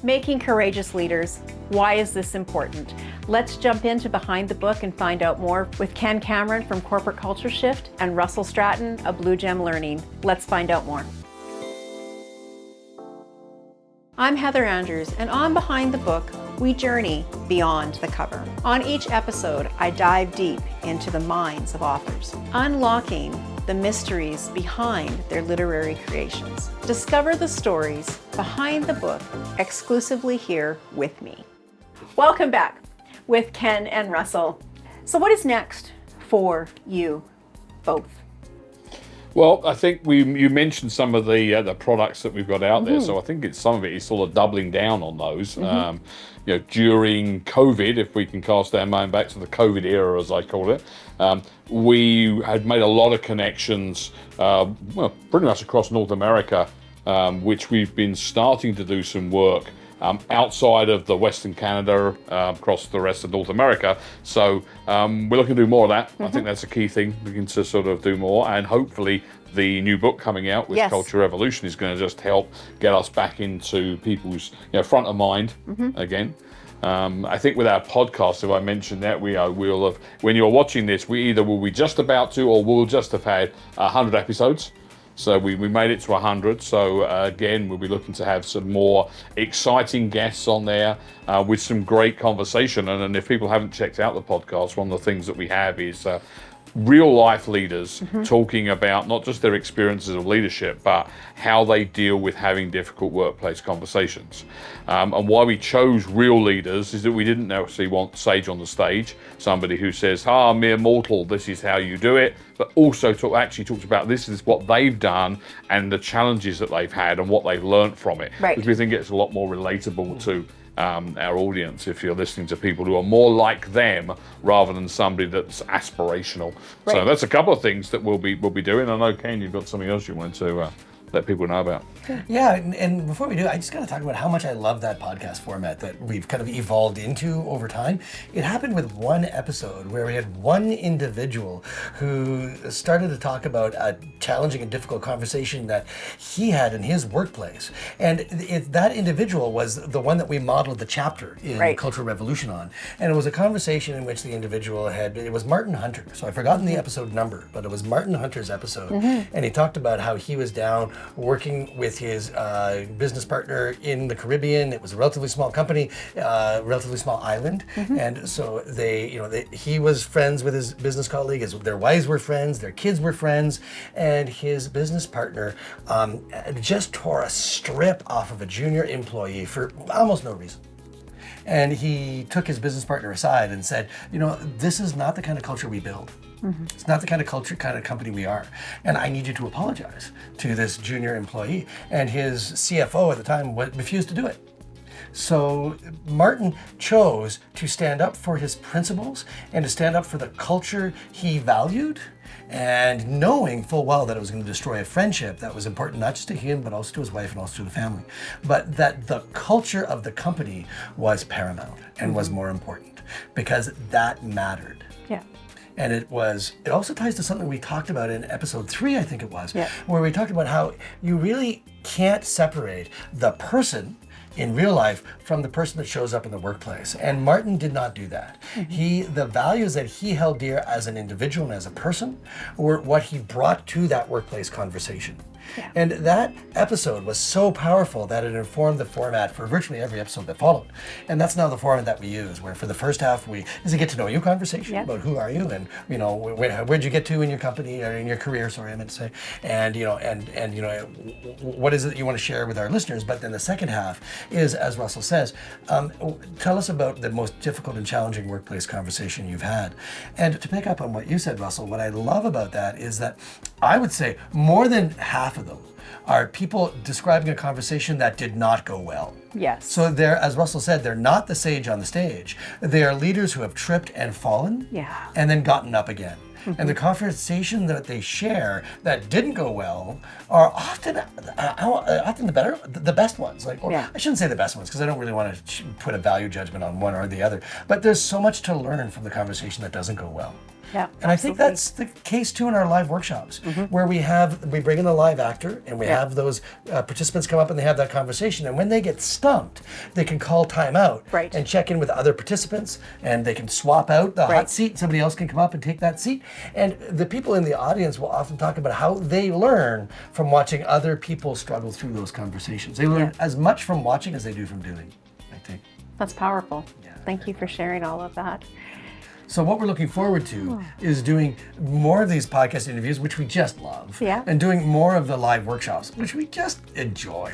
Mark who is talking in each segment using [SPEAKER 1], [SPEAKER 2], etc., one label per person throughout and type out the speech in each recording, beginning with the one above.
[SPEAKER 1] Making courageous leaders. Why is this important? Let's jump into Behind the Book and find out more with Ken Cameron from Corporate Culture Shift and Russell Stratton of Blue Gem Learning. Let's find out more. I'm Heather Andrews, and on Behind the Book, we journey beyond the cover. On each episode, I dive deep into the minds of authors, unlocking the mysteries behind their literary creations. Discover the stories behind the book exclusively here with me. Welcome back with Ken and Russell. So what is next for you both?
[SPEAKER 2] Well, I think you mentioned some of the products that we've got out there, so I think some of it is sort of doubling down on those. During COVID, if we can cast our mind back to the COVID era, as I call it, we had made a lot of connections, pretty much across North America, which we've been starting to do some work outside of the Western Canada, across the rest of North America. So we're looking to do more of that. I think that's a key thing, looking to sort of do more, and hopefully the new book coming out with Culture Revolution is going to just help get us back into people's front of mind again. I think with our podcast, if I mentioned that, we'll have, when you're watching this, we either will be just about to, or we'll just have had 100 episodes. So we made it to 100. So again, we'll be looking to have some more exciting guests on there with some great conversation. And if people haven't checked out the podcast, one of the things that we have is real life leaders talking about not just their experiences of leadership, but how they deal with having difficult workplace conversations. And why we chose real leaders is that we didn't necessarily want sage on the stage, somebody who says, mere mortal, this is how you do it, but also talks about this is what they've done and the challenges that they've had and what they've learned from it.
[SPEAKER 1] Right.
[SPEAKER 2] Because we think it's a lot more relatable to our audience if you're listening to people who are more like them rather than somebody that's aspirational. Right. So that's a couple of things that we'll be doing. I know, Ken, you've got something else you wanted to let people know about.
[SPEAKER 3] Yeah, and before we do, I just got to talk about how much I love that podcast format that we've kind of evolved into over time. It happened with one episode where we had one individual who started to talk about a challenging and difficult conversation that he had in his workplace. And that individual was the one that we modeled the chapter in Cultural Revolution on. And it was a conversation in which the individual it was Martin Hunter. So I've forgotten the episode number, but it was Martin Hunter's episode. And he talked about how he was down working with his business partner in the Caribbean. It was a relatively small company, relatively small island, and so he was friends with his business colleague. Their wives were friends, their kids were friends, and his business partner just tore a strip off of a junior employee for almost no reason. And he took his business partner aside and said, this is not the kind of culture we build. It's not the kind of company we are. And I need you to apologize to this junior employee. And his CFO at the time refused to do it. So Martin chose to stand up for his principles and to stand up for the culture he valued, and knowing full well that it was going to destroy a friendship that was important not just to him, but also to his wife and also to the family. But that the culture of the company was paramount and was more important because that mattered.
[SPEAKER 1] Yeah.
[SPEAKER 3] And it also ties to something we talked about in episode 3, I think it was, where we talked about how you really can't separate the person in real life from the person that shows up in the workplace. And Martin did not do that. The values that he held dear as an individual and as a person were what he brought to that workplace conversation. Yeah. And that episode was so powerful that it informed the format for virtually every episode that followed. And that's now the format that we use, where for the first half is a get to know you conversation about who are you and where'd you get to in your company or in your career, sorry, I meant to say, and what is it that you want to share with our listeners. But then the second half is, as Russell says, tell us about the most difficult and challenging workplace conversation you've had. And to pick up on what you said, Russell, what I love about that is that I would say more than half of them are people describing a conversation that did not go well.
[SPEAKER 1] Yes.
[SPEAKER 3] So they're, as Russell said, they're not the sage on the stage. They are leaders who have tripped and fallen and then gotten up again. And the conversation that they share that didn't go well are often the best ones. I shouldn't say the best ones because I don't really want to put a value judgment on one or the other. But there's so much to learn from the conversation that doesn't go well.
[SPEAKER 1] Yeah,
[SPEAKER 3] And I think that's the case too in our live workshops, where we bring in a live actor and we have those participants come up and they have that conversation. And when they get stumped, they can call time out and check in with other participants, and they can swap out the hot seat. Somebody else can come up and take that seat. And the people in the audience will often talk about how they learn from watching other people struggle through those conversations. They learn as much from watching as they do from doing, I think.
[SPEAKER 1] That's powerful. Thank you for sharing all of that.
[SPEAKER 3] So what we're looking forward to is doing more of these podcast interviews, which we just love, and doing more of the live workshops, which we just enjoy.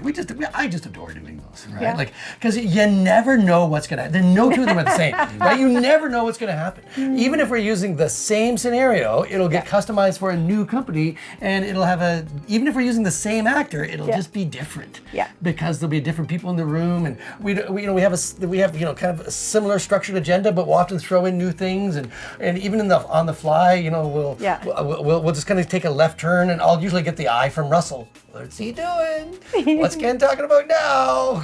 [SPEAKER 3] I just adore doing those, right?
[SPEAKER 1] Yeah.
[SPEAKER 3] Like, because you never know what's gonna happen. No two of them are the same, right? You never know what's gonna happen. Even if we're using the same scenario, it'll get customized for a new company, and it'll have even if we're using the same actor, it'll just be different.
[SPEAKER 1] Yeah.
[SPEAKER 3] Because there'll be different people in the room, and we have kind of a similar structured agenda, but we'll often throw in new things. And even on the fly, we'll just kind of take a left turn, and I'll usually get the eye from Russell. What's he doing? What's Ken talking about now?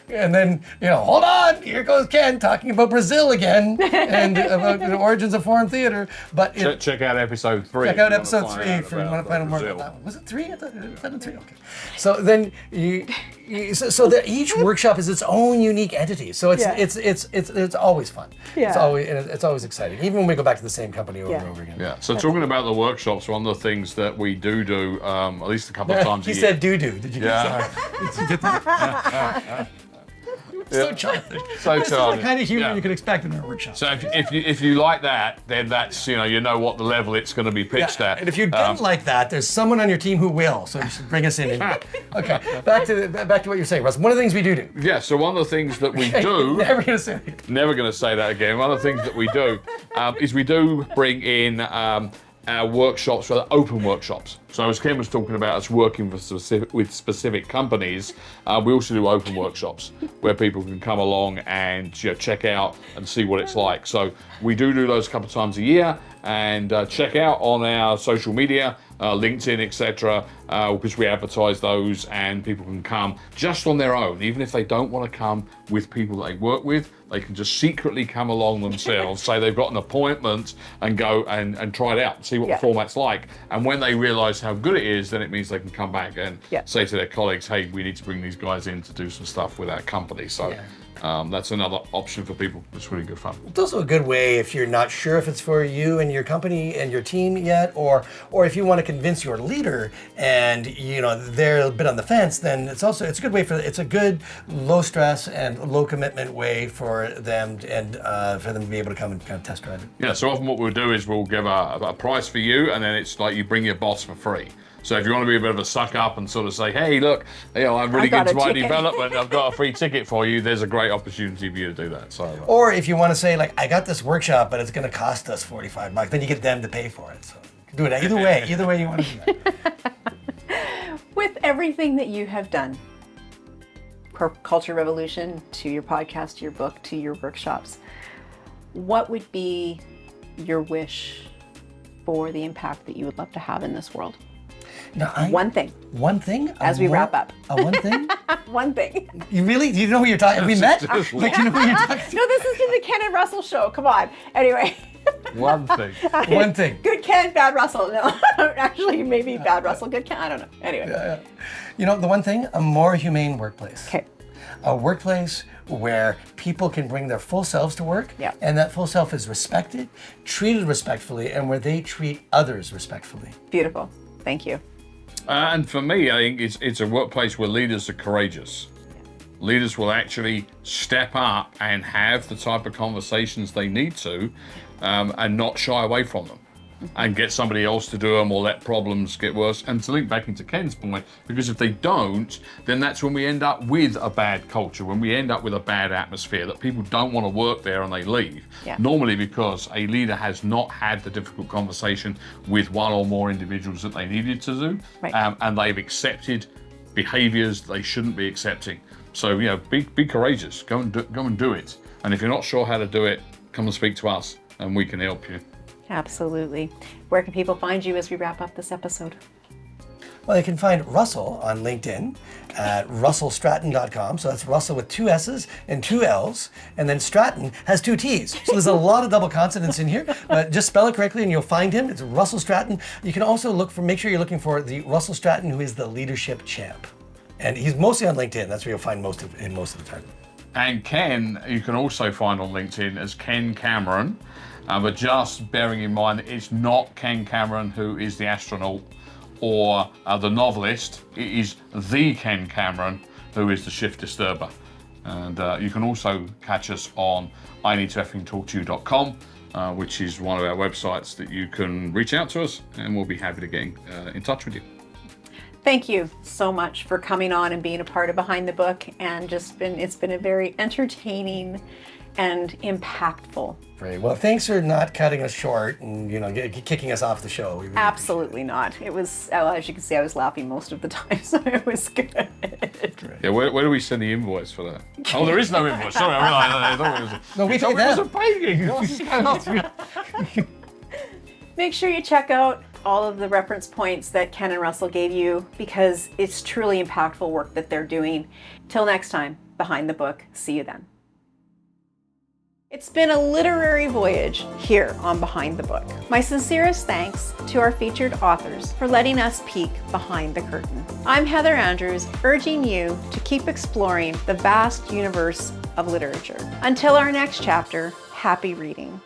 [SPEAKER 3] And then, hold on, here goes Ken talking about Brazil again and about the origins of foreign theater. But
[SPEAKER 2] check out episode 3.
[SPEAKER 3] Check out episode 3 if you want to find out more about that one. Was it 3? I thought it was 3. Okay. So then so that each workshop is its own unique entity. So it's always fun.
[SPEAKER 1] Yeah.
[SPEAKER 3] It's always exciting, even when we go back to the same company over and over again.
[SPEAKER 2] Yeah. So talking about the workshops, one of the things that we do at least a couple of times a year.
[SPEAKER 3] He said do. Did you get
[SPEAKER 2] that?
[SPEAKER 3] So childish.
[SPEAKER 2] So childish.
[SPEAKER 3] This is the kind of humor you can expect in our workshop.
[SPEAKER 2] So if you like that, then that's you know what the level it's going to be pitched at.
[SPEAKER 3] And if you didn't like that, there's someone on your team who will. So you should bring us in. Okay, back to what you're saying, Russ. One of the things we do.
[SPEAKER 2] Yeah. So one of the things that we do.
[SPEAKER 3] Never gonna say it.
[SPEAKER 2] Never going to say that again. One of the things that we do is we do bring in our workshops for the open workshops. So as Ken was talking about us working with specific companies, we also do open workshops where people can come along and check out and see what it's like. So we do those a couple of times a year, and check out on our social media, LinkedIn, etc., because we advertise those, and people can come just on their own. Even if they don't want to come with people that they work with, they can just secretly come along themselves, say they've got an appointment, and go and try it out and see what the format's like. And when they realise how good it is, then it means they can come back and say to their colleagues, hey, we need to bring these guys in to do some stuff with our company. So that's another option for people. It's really good fun.
[SPEAKER 3] It's also a good way if you're not sure if it's for you and your company and your team yet, or if you want to convince your leader and they're a bit on the fence, then it's a good way it's a good low stress and low commitment way for them to be able to come and kind of test drive it.
[SPEAKER 2] Yeah, so often what we'll do is we'll give a price for you, and then it's like you bring your boss for free. So if you want to be a bit of a suck up and sort of say, hey, look, I'm really good to my development, I've got a free ticket for you, there's a great opportunity for you to do that. So,
[SPEAKER 3] or if you want to say, like, I got this workshop, but it's going to cost us $45, then you get them to pay for it. So you can do it either way you want to do that.
[SPEAKER 1] With everything that you have done, Culture Revolution, to your podcast, to your book, to your workshops, what would be your wish for the impact that you would love to have in this world?
[SPEAKER 3] Now,
[SPEAKER 1] one thing.
[SPEAKER 3] One thing?
[SPEAKER 1] As we wrap up.
[SPEAKER 3] One thing?
[SPEAKER 1] One thing.
[SPEAKER 3] You really? Do you know who you're talking? Have we met? Like, you know who you're talking to?
[SPEAKER 1] No, this is the Ken and Russell show. Come on. Anyway.
[SPEAKER 2] One thing.
[SPEAKER 3] One thing.
[SPEAKER 1] Good Ken, bad Russell. No, actually, maybe bad Russell, good Ken. I don't know. Anyway.
[SPEAKER 3] Yeah. The one thing, a more humane workplace.
[SPEAKER 1] Okay.
[SPEAKER 3] A workplace where people can bring their full selves to work, and that full self is respected, treated respectfully, and where they treat others respectfully.
[SPEAKER 1] Beautiful. Thank you.
[SPEAKER 2] And for me, I think it's a workplace where leaders are courageous. Leaders will actually step up and have the type of conversations they need to, and not shy away from them, and get somebody else to do them or let problems get worse. And to link back into Ken's point, because if they don't, then that's when we end up with a bad culture, when we end up with a bad atmosphere, that people don't want to work there and they leave. Normally because a leader has not had the difficult conversation with one or more individuals that they needed to do, and they've accepted behaviors they shouldn't be accepting. So be courageous, go and do it. And if you're not sure how to do it, come and speak to us and we can help you.
[SPEAKER 1] Absolutely. Where can people find you as we wrap up this episode?
[SPEAKER 3] Well, you can find Russell on LinkedIn at russellstratton.com. So that's Russell with 2 S's and 2 L's. And then Stratton has 2 T's. So there's a lot of double consonants in here, but just spell it correctly and you'll find him. It's Russell Stratton. You can also make sure you're looking for the Russell Stratton who is the leadership champ. And he's mostly on LinkedIn. That's where you'll find most of the time.
[SPEAKER 2] And Ken, you can also find on LinkedIn as Ken Cameron, but just bearing in mind that it's not Ken Cameron who is the astronaut or the novelist. It is the Ken Cameron who is the shift disturber. And you can also catch us on ineedtoeffingtalktouy.com, which is one of our websites that you can reach out to us, and we'll be happy to get in touch with you.
[SPEAKER 1] Thank you so much for coming on and being a part of Behind the Book, and it's been a very entertaining and impactful.
[SPEAKER 3] Great. Well, thanks for not cutting us short and kicking us off the show. We really
[SPEAKER 1] Absolutely not. It was, as you can see, I was laughing most of the time, so it was good.
[SPEAKER 3] Great.
[SPEAKER 2] Yeah, where do we send the invoice for that? Oh, there is no invoice. Sorry, I thought it was.
[SPEAKER 3] No, we take that.
[SPEAKER 2] It was a paying.
[SPEAKER 1] Make sure you check out all of the reference points that Ken and Russell gave you, because it's truly impactful work that they're doing. Till next time, Behind the Book. See you then. It's been a literary voyage here on Behind the Book. My sincerest thanks to our featured authors for letting us peek behind the curtain. I'm Heather Andrews, urging you to keep exploring the vast universe of literature. Until our next chapter, happy reading.